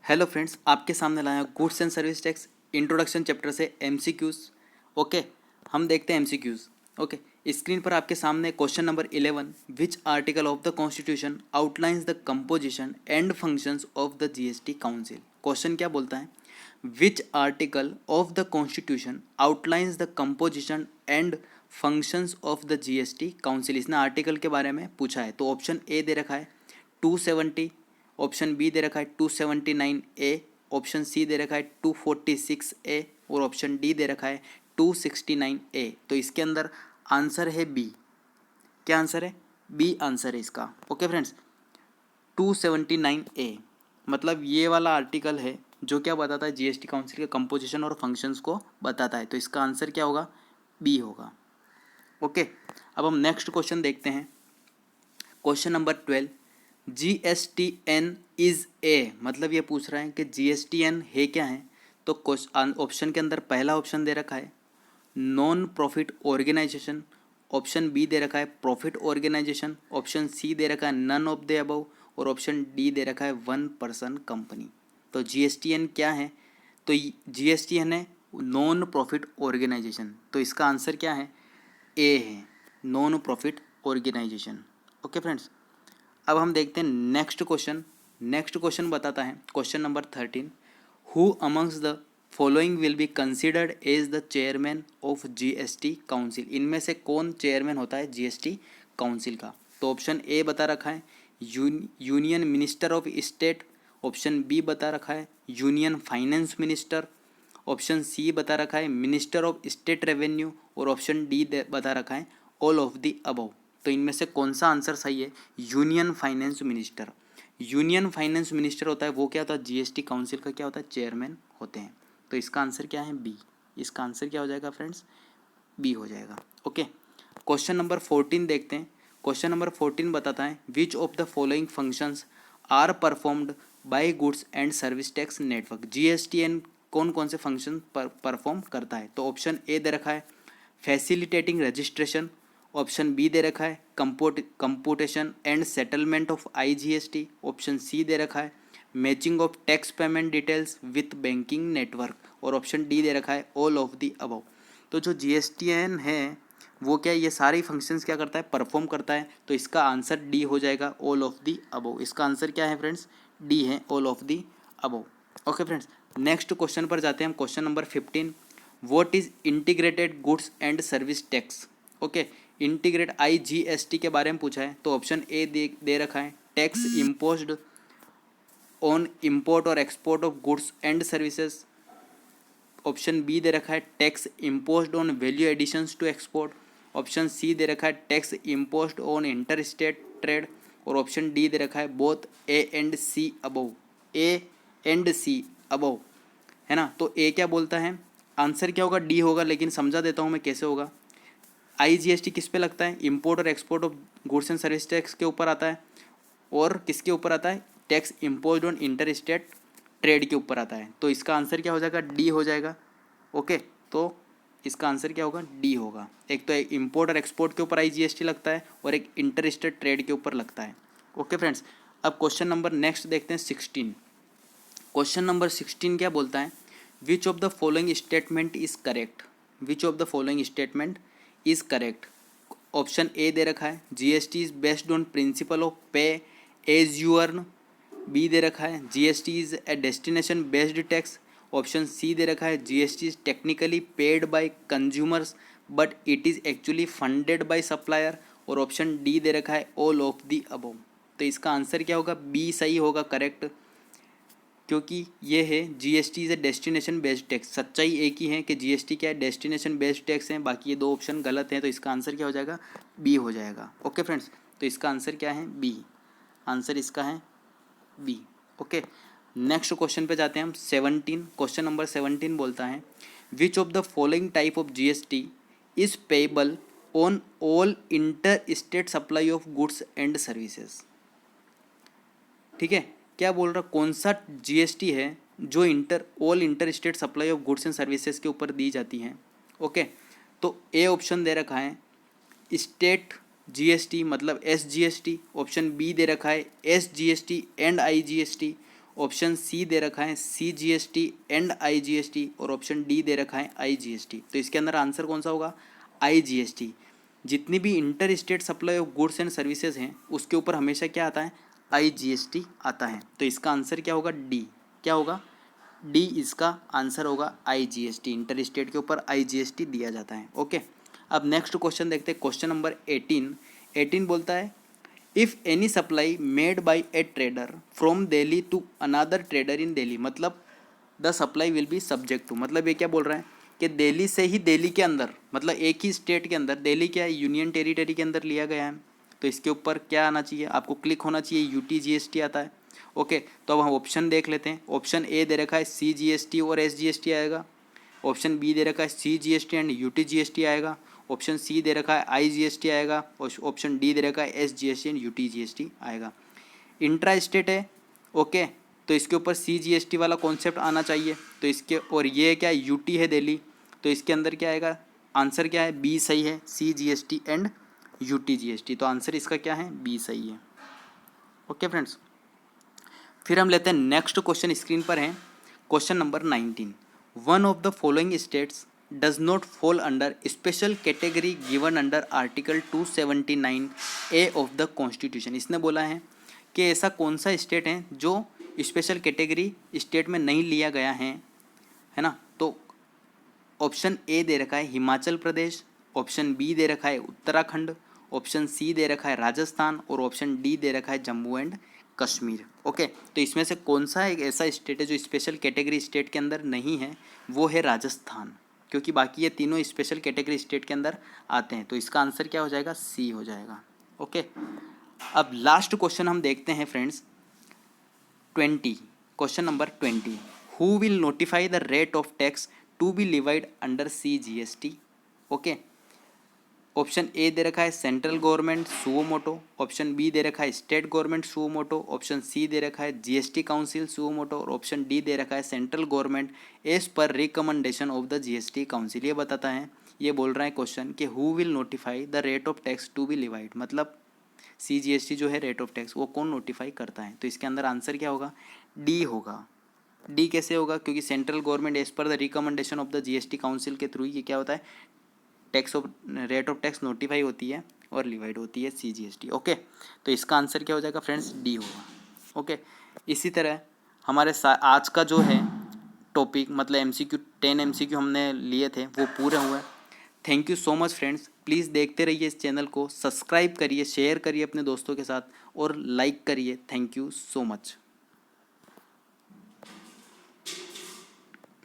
Hello friends, आपके सामने लाया goods and service tax introduction chapter से एमसीक्यूज। ओके, हम देखते हैं एमसीक्यूज। ओके, स्क्रीन पर आपके सामने question number 11, which article of the constitution outlines the composition and functions of the GST council. Question क्या बोलता है? Which article of the constitution outlines the composition and functions of the GST council. इसने article के बारे में पूछा है। तो ऑप्शन ए दे रखा है 270, ऑप्शन बी दे रखा है 279 ए, ऑप्शन सी दे रखा है 246 ए और ऑप्शन डी दे रखा है 269 ए। तो इसके अंदर आंसर है बी। क्या आंसर है? बी आंसर है इसका। ओके फ्रेंड्स, 279 ए मतलब ये वाला आर्टिकल है जो क्या बताता है? जीएसटी काउंसिल के कंपोजिशन और फंक्शंस को बताता है। तो इसका आंसर क्या होगा? बी होगा। ओके, अब हम नेक्स्ट क्वेश्चन देखते हैं। Question number 12, GSTN is a, मतलब ये पूछ रहा है कि GSTN है क्या है। तो ऑप्शन के अंदर पहला ऑप्शन दे रखा है non profit organisation, option B दे रखा है प्रॉफिट ऑर्गेनाइजेशन, ऑप्शन सी दे रखा है नन ऑफ द अबव और ऑप्शन डी दे रखा है 1 पर्सन कंपनी। तो GSTN क्या है? तो GSTN है नॉन प्रॉफिट ऑर्गेनाइजेशन। तो इसका आंसर क्या है? ए है, non profit organisation. Okay friends, अब हम देखते हैं नेक्स्ट क्वेश्चन। नेक्स्ट क्वेश्चन बताता है question number 13, who amongst the following will be considered as the chairman of GST council. इनमें से कौन चेयरमैन होता है जीएसटी काउंसिल का? तो ऑप्शन ए बता रखा है union minister of state, option B बता रखा है union finance minister, option C बता रखा है मिनिस्टर ऑफ स्टेट रेवेन्यू और ऑप्शन डी बता रखा है ऑल ऑफ द अबव। तो इनमें से कौन सा आंसर सही है? Union finance minister. Union finance minister होता है वो क्या होता है? जीएसटी काउंसिल का क्या होता है? चेयरमैन होते हैं। तो इसका आंसर क्या है? बी। इसका आंसर क्या हो जाएगा फ्रेंड्स? बी हो जाएगा। ओके, क्वेश्चन नंबर 14 देखते हैं। क्वेश्चन नंबर 14 बताता है which of the following functions are performed by goods and service tax network. GSTN कौन कौन से फंक्शन परफॉर्म करता है? तो ऑप्शन ए दे रखा है फैसिलिटेटिंग रजिस्ट्रेशन, ऑप्शन बी दे रखा है computation and settlement of IGST, option C दे रखा है matching of tax payment details with banking network और ऑप्शन डी दे रखा है ऑल ऑफ द अबव। तो जो जीएसटीएन है वो क्या, ये सारी फंक्शंस क्या करता है? परफॉर्म करता है। तो इसका आंसर डी हो जाएगा, ऑल ऑफ द अबव। इसका आंसर क्या है फ्रेंड्स? डी है, all of the above. Okay friends, next question पर जाते हैं हम। Question number 15, what is integrated goods and service tax. Okay, integrate IGST के बारे में पूछा है। तो ऑप्शन ए दे रखा है टैक्स इम्पोज्ड ऑन इम्पोर्ट और export of goods and services, option B दे रखा है tax imposed on value additions to export, option C दे रखा है tax imposed on inter state trade और ऑप्शन डी दे रखा है both A and C above. A and C above है ना। तो ए क्या बोलता है? आंसर क्या होगा? डी होगा, लेकिन समझा देता हूँ मैं कैसे होगा। IGST किस पे लगता है? इम्पोर्ट और export of goods and service tax के ऊपर आता है। और किसके ऊपर आता है? Tax imposed on inter state trade के ऊपर आता है। तो इसका आंसर क्या हो जाएगा? डी हो जाएगा। ओके, तो इसका आंसर क्या होगा? डी होगा। एक तो इम्पोर्ट और एक्सपोर्ट के ऊपर IGST लगता है और एक इंटर स्टेट ट्रेड के ऊपर लगता है। ओके फ्रेंड्स, अब क्वेश्चन नंबर नेक्स्ट देखते हैं 16। क्वेश्चन नंबर 16 क्या बोलता है? Which of the following statement is correct. Which of the following statement is correct. Option A दे रखा है GST is based on principle of pay as you earn, B दे रखा है GST is a destination based tax, option C दे रखा है GST is technically paid by consumers but it is actually funded by supplier और option D दे रखा है ऑल ऑफ दी अबव। तो इसका आंसर क्या होगा? बी सही होगा, करेक्ट, क्योंकि ये है GST is a destination based tax. सच्चाई एक ही है कि GST क्या है? डेस्टिनेशन बेस्ड टैक्स है। बाकी ये दो ऑप्शन गलत हैं, तो इसका आंसर क्या हो जाएगा? बी हो जाएगा। ओके फ्रेंड्स, तो इसका आंसर क्या है? बी। आंसर इसका है बी। ओके, नेक्स्ट क्वेश्चन पे जाते हैं हम 17। क्वेश्चन नंबर 17 बोलता है which of the following type of GST is payable on all inter state supply of goods and services. ठीक है, क्या बोल रहा? कौन सा GST है जो all inter state supply of goods and services के ऊपर दी जाती हैं। ओके, तो ए ऑप्शन दे रखा है स्टेट GST मतलब SGST, ऑप्शन बी दे रखा है SGST and IGST, option C दे रखा है CGST एंड IGST, और ऑप्शन डी दे रखा है IGST। तो इसके अंदर आंसर कौन सा होगा? IGST। जितनी भी inter state supply of goods and services हैं उसके ऊपर हमेशा क्या आता है? IGST आता है। तो इसका आंसर क्या होगा? डी। क्या होगा? डी इसका आंसर होगा, IGST। इंटर स्टेट के ऊपर IGST दिया जाता है। ओके, अब नेक्स्ट क्वेश्चन देखते हैं, क्वेश्चन नंबर 18 बोलता है if any supply made by a trader from Delhi to another trader in Delhi, मतलब the supply will be subject to, मतलब ये क्या बोल रहा है कि दिल्ली से ही दिल्ली के अंदर, मतलब एक ही स्टेट के अंदर, दिल्ली क्या है? यूनियन टेरिटरी के अंदर लिया गया है, तो इसके ऊपर क्या आना चाहिए? आपको क्लिक होना चाहिए, UTGST आता है। ओके, तो अब हम ऑप्शन देख लेते हैं। ऑप्शन ए दे रखा है CGST और SGST आएगा, ऑप्शन बी दे रखा है CGST एंड UTGST आएगा, ऑप्शन सी दे रखा है IGST आएगा, और ऑप्शन डी दे रखा है SGST एंड UTGST आएगा। इंट्रा स्टेट है, ओके, तो इसके ऊपर CGST वाला कॉन्सेप्ट आना चाहिए। तो इसके, और ये क्या है? UT है दिल्ली, तो इसके अंदर क्या आएगा? आंसर क्या है? बी सही है, CGST एंड UTGST। तो आंसर इसका क्या है? बी सही है। ओके फ्रेंड्स, फिर हम लेते हैं नेक्स्ट क्वेश्चन, स्क्रीन पर है question number 19। One of the following states does not fall under special category given under article 279A of the constitution. इसने बोला है कि ऐसा कौन सा स्टेट है जो स्पेशल कैटेगरी स्टेट में नहीं लिया गया है ना। तो ऑप्शन ए दे रखा है हिमाचल प्रदेश, ऑप्शन बी दे रखा है उत्तराखंड, ऑप्शन सी दे रखा है राजस्थान, और ऑप्शन डी दे रखा है जम्मू एंड कश्मीर। ओके, तो इसमें से कौन सा एक ऐसा स्टेट है जो स्पेशल कैटेगरी स्टेट के अंदर नहीं है? वो है राजस्थान, क्योंकि बाकी ये तीनों स्पेशल कैटेगरी स्टेट के अंदर आते हैं। तो इसका आंसर क्या हो जाएगा? सी हो जाएगा। ओके, अब लास्ट क्वेश्चन हम देखते हैं friends, 20, question number 20। Who will notify the rate of tax to be levied under CGST? Okay, option A दे रखा है central government suo motu, option B दे रखा है state government suo motu, option C दे रखा है GST काउंसिल सुओ मोटो, और ऑप्शन डी दे रखा है central government as per recommendation of the GST council. ये बताता है, ये बोल रहा है क्वेश्चन कि who will notify the rate of tax to be levied, मतलब CGST जो है रेट ऑफ टैक्स, वो कौन नोटिफाई करता है? तो इसके अंदर आंसर क्या होगा? डी होगा। डी कैसे होगा? क्योंकि central government as per the recommendation of the GST council के थ्रू ये क्या होता है? Tax of rate of tax notify होती है और लिवाइड होती है CGST। ओके, तो इसका आंसर क्या हो जाएगा फ्रेंड्स? डी होगा। ओके, इसी तरह हमारे आज का जो है टॉपिक, मतलब MCQ 10 MCQ हमने लिए थे वो पूरे हुए। Thank you so much friends, please देखते रहिए इस चैनल को, सब्सक्राइब करिए, शेयर करिए अपने दोस्तों के साथ और लाइक करिए। Thank you so much.